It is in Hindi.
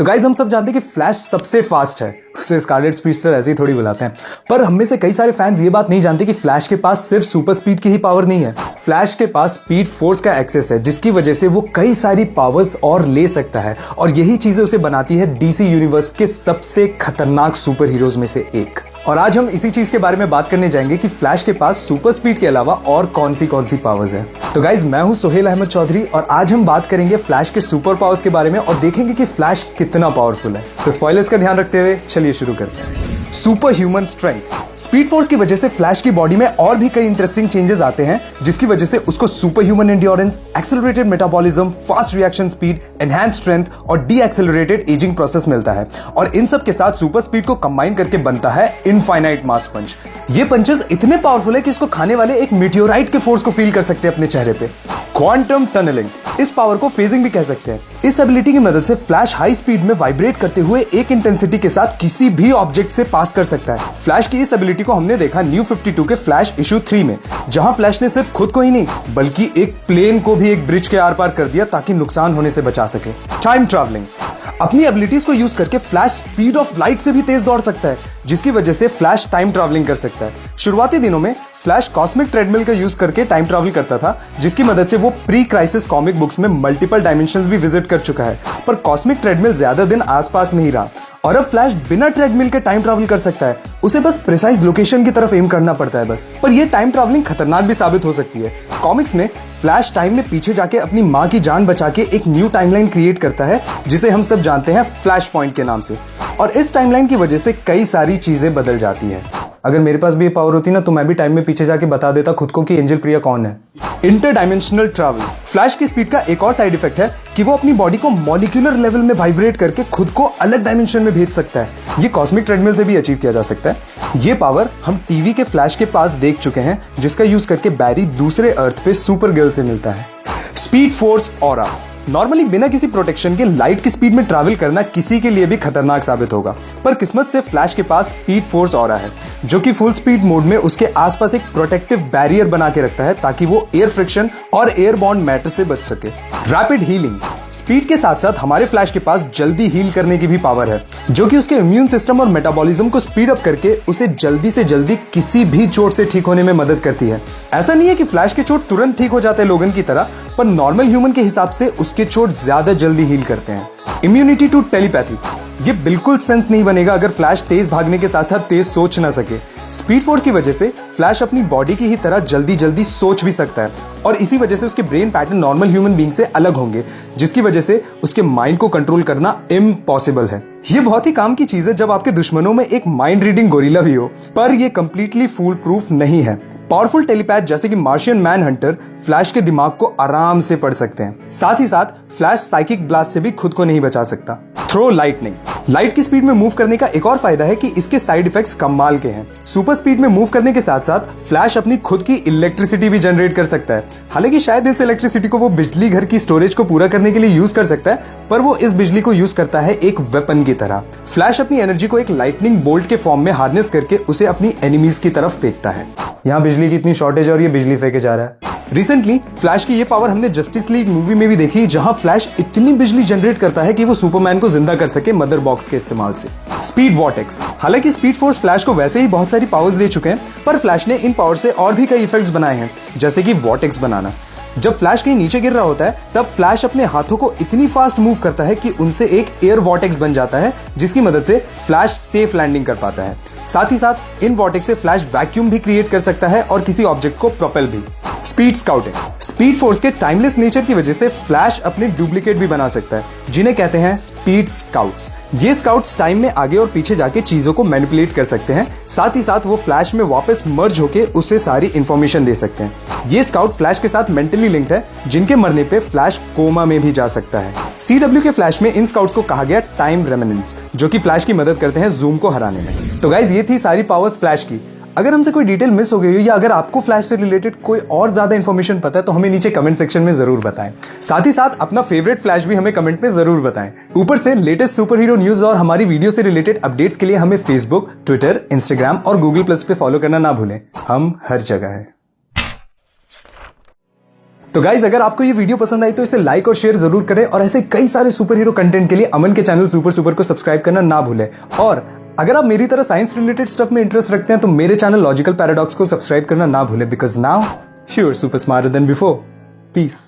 तो गाइज हम सब जानते हैं कि फ्लैश सबसे फास्ट है, उसे स्कारलेट स्पीडस्टर ऐसे ही थोड़ी बुलाते हैं। पर हम में से कई सारे फैंस ये बात नहीं जानते कि फ्लैश के पास सिर्फ सुपर स्पीड की ही पावर नहीं है। फ्लैश के पास स्पीड फोर्स का एक्सेस है, जिसकी वजह से वो कई सारी पावर्स और ले सकता है, और यही चीजें उसे बनाती है डीसी यूनिवर्स के सबसे खतरनाक सुपर हीरोज में से एक। और आज हम इसी चीज के बारे में बात करने जाएंगे कि फ्लैश के पास सुपर स्पीड के अलावा और कौन सी पावर्स हैं। तो गाइज मैं हूं सोहेल अहमद चौधरी और आज हम बात करेंगे फ्लैश के सुपर पावर्स के बारे में और देखेंगे कि फ्लैश कितना पावरफुल है। तो स्पॉयलर्स का ध्यान रखते हुए चलिए शुरू करते हैं। Super human strength. Speed force की वजह से फ्लैश की बॉडी में और भी कई इंटरेस्टिंग चेंजेस आते हैं, जिसकी वजह से उसको super human endurance, accelerated metabolism, fast reaction speed, enhance strength और डी एक्सेलरेटेड एजिंग प्रोसेस मिलता है। और इन सब के साथ सुपर स्पीड को कंबाइन करके बनता है इनफाइनाइट मास पंच। ये पंचेस इतने पावरफुल है कि इसको खाने वाले एक मीटियोराइट के फोर्स को फील कर सकते हैं अपने चेहरे पे। क्वांटम टनलिंग, इस पावर को फेजिंग भी कह सकते हैं। इस एबिलिटी की मदद से फ्लैश हाई स्पीड में वाइब्रेट करते हुए एक इंटेंसिटी के साथ किसी भी ऑब्जेक्ट से पास कर सकता है। फ्लैश की इस एबिलिटी को हमने देखा न्यू 52 के फ्लैश इशू 3 में, जहां फ्लैश ने सिर्फ खुद को ही नहीं बल्कि एक प्लेन को भी एक ब्रिज के आर पार कर दिया ताकि नुकसान होने से बचा सके। टाइम ट्रैवलिंग, अपनी एबिलिटीज को यूज करके फ्लैश स्पीड ऑफ लाइट से भी तेज दौड़ सकता है, जिसकी वजह से फ्लैश टाइम ट्रैवलिंग कर सकता है। शुरुआती दिनों में फ्लैश कॉस्मिक ट्रेडमिल का यूज करके टाइम ट्रैवल करता था, जिसकी मदद से वो प्री क्राइसिस कॉमिक बुक्स में मल्टीपल डायमेंशंस भी विजिट कर चुका है। पर कॉस्मिक ट्रेडमिल ज्यादा दिन आसपास नहीं रहा और अब फ्लैश बिना ट्रेडमिल के टाइम ट्रैवल कर सकता है। उसे बस प्रिसाइज लोकेशन की तरफ एम करना पड़ता है बस। पर यह टाइम ट्रैवलिंग खतरनाक भी साबित हो सकती है। कॉमिक्स में फ्लैश टाइम में पीछे जाके अपनी मां की जान बचा के एक न्यू टाइमलाइन क्रिएट करता है, जिसे हम सब जानते हैं फ्लैश पॉइंट के नाम से। और इस टाइमलाइन की वजह से कई सारी चीजें बदल जाती हैं। अगर मेरे पास भी ये पावर होती ना तो मैं भी टाइम में पीछे जाके बता देता खुद को कि एंजल प्रिया कौन है। इंटरडायमेंशनल ट्रैवल, फ्लैश की स्पीड का एक और साइड इफेक्ट है कि वो अपनी बॉडी को मॉलिक्यूलर लेवल में वाइब्रेट करके खुद को अलग डायमेंशन में भेज सकता है। ये कॉस्मिक ट्रेडमिल से भी अचीव किया जा सकता है। ये पावर हम टीवी के फ्लैश के पास देख चुके हैं, जिसका यूज करके बैरी दूसरे अर्थ पे सुपर गर्ल से मिलता है। स्पीड फोर्स ऑरा, नॉर्मली बिना किसी प्रोटेक्शन के लाइट की स्पीड में ट्रैवल करना किसी के लिए भी खतरनाक साबित होगा, पर किस्मत से फ्लैश के पास स्पीड फोर्स ऑरा है, जो कि फुल स्पीड मोड में उसके आसपास एक प्रोटेक्टिव बैरियर बना के रखता है ताकि वो एयर फ्रिक्शन और एयरबॉर्न मैटर से बच सके। रैपिड हीलिंग, स्पीड के साथ साथ हमारे फ्लैश के पास जल्दी हील करने की भी पावर है, जो कि उसके इम्यून सिस्टम और मेटाबॉलिज्म को स्पीड अप करके उसे जल्दी से जल्दी किसी भी चोट से ठीक होने में मदद करती है। ऐसा नहीं है कि फ्लैश के चोट तुरंत ठीक हो जाते हैं लोगन की तरह, पर नॉर्मल ह्यूमन के हिसाब से उसके चोट ज्यादा जल्दी हील करते हैं। इम्यूनिटी टू टेलीपैथी, ये बिल्कुल सेंस नहीं बनेगा अगर फ्लैश तेज भागने के साथ साथ तेज सोच ना सके। स्पीड फोर्स की वजह से फ्लैश अपनी बॉडी की ही तरह जल्दी जल्दी सोच भी सकता है, और इसी वजह से उसके brain pattern normal human being से अलग होंगे, जिसकी वजह से उसके माइंड को कंट्रोल करना इम्पॉसिबल है। ये बहुत ही काम की चीज है जब आपके दुश्मनों में एक माइंड रीडिंग गोरिल्ला भी हो, पर यह कंप्लीटली फूल प्रूफ नहीं है। पावरफुल टेलीपैथ जैसे कि मार्शियन मैन हंटर फ्लैश के दिमाग को आराम से पढ़ सकते हैं। साथ ही साथ फ्लैश साइकिक ब्लास्ट से भी खुद को नहीं बचा सकता। थ्रो लाइटनिंग, लाइट की स्पीड में मूव करने का एक और फायदा है कि इसके साइड इफेक्ट्स कमाल के हैं। सुपर स्पीड में मूव करने के साथ साथ फ्लैश अपनी खुद की इलेक्ट्रिसिटी भी जनरेट कर सकता है। हालांकि शायद इस इलेक्ट्रिसिटी को वो बिजली घर की स्टोरेज को पूरा करने के लिए यूज कर सकता है, पर वो इस बिजली को यूज करता है एक वेपन की तरह। फ्लैश अपनी एनर्जी को एक लाइटनिंग बोल्ट के फॉर्म में हार्नेस करके उसे अपनी एनिमीज की तरफ फेंकता है। यहाँ बिजली की इतनी शॉर्टेज है और ये बिजली फेंके जा रहा है। रिसेंटली फ्लैश की ये पावर हमने जस्टिस लीग मूवी में भी देखी, जहां फ्लैश इतनी बिजली जनरेट करता है कि वो सुपरमैन को जिंदा कर सके मदर बॉक्स के इस्तेमाल से। स्पीड वॉर्टेक्स, हालांकि स्पीड फोर्स फ्लैश को वैसे ही बहुत सारी पावर्स दे चुके हैं, पर फ्लैश ने इन पावर से और भी कई इफेक्ट्स बनाए हैं, जैसे कि वॉर्टेक्स बनाना। जब फ्लैश कहीं नीचे गिर रहा होता है तब फ्लैश अपने हाथों को इतनी फास्ट मूव करता है कि उनसे एक एयर वॉर्टेक्स बन जाता है, जिसकी मदद से फ्लैश सेफ लैंडिंग कर पाता है। साथ ही साथ इन वॉर्टेक्स से फ्लैश वैक्यूम भी क्रिएट कर सकता है और किसी ऑब्जेक्ट को प्रोपेल भी। स्पीड स्काउटिंग, स्पीड फोर्स के टाइमलेस नेचर की वजह से फ्लैश अपने डुप्लीकेट भी बना सकता है, जिन्हें कहते हैं स्पीड स्काउट्स। ये स्काउट्स टाइम में आगे और पीछे जाके चीजों को मैनिपुलेट कर सकते हैं। साथ ही साथ वो फ्लैश में वापस मर्ज होके उसे सारी इंफॉर्मेशन दे सकते हैं। ये स्काउट फ्लैश के साथ मेंटली लिंक्ड है, जिनके मरने पे फ्लैश कोमा में भी जा सकता है। CW के फ्लैश में इन स्काउट्स को कहा गया टाइम रेमिनेंट्स, जो कि फ्लैश की मदद करते हैं जूम को हराने में। तो गाइज ये थी सारी पावर्स फ्लैश की। अगर हमसे कोई डिटेल मिस हो गई हो या अगर आपको फ्लैश से रिलेटेड कोई और ज्यादा इंफॉर्मेशन पता है तो हमें नीचे कमेंट सेक्शन में जरूर बताएं। साथ ही साथ अपना फेवरेट फ्लैश भी हमें कमेंट में जरूर बताएं। ऊपर से लेटेस्ट सुपर हीरो न्यूज और हमारी वीडियो से रिलेटेड अपडेट्स के लिए हमें फेसबुक, ट्विटर, इंस्टाग्राम और गूगल प्लस पे फॉलो करना ना भूलें। हम हर जगह है। तो गाइज अगर आपको ये वीडियो पसंद आई तो इसे लाइक और शेयर जरूर करें और ऐसे कई सारे सुपर हीरो कंटेंट के लिए अमन के चैनल सुपर सुपर को सब्सक्राइब करना ना भूलें। और अगर आप मेरी तरह साइंस रिलेटेड स्टफ में इंटरेस्ट रखते हैं तो मेरे चैनल लॉजिकल पैराडॉक्स को सब्सक्राइब करना ना भूलें, because now you are super smarter than before. Piece.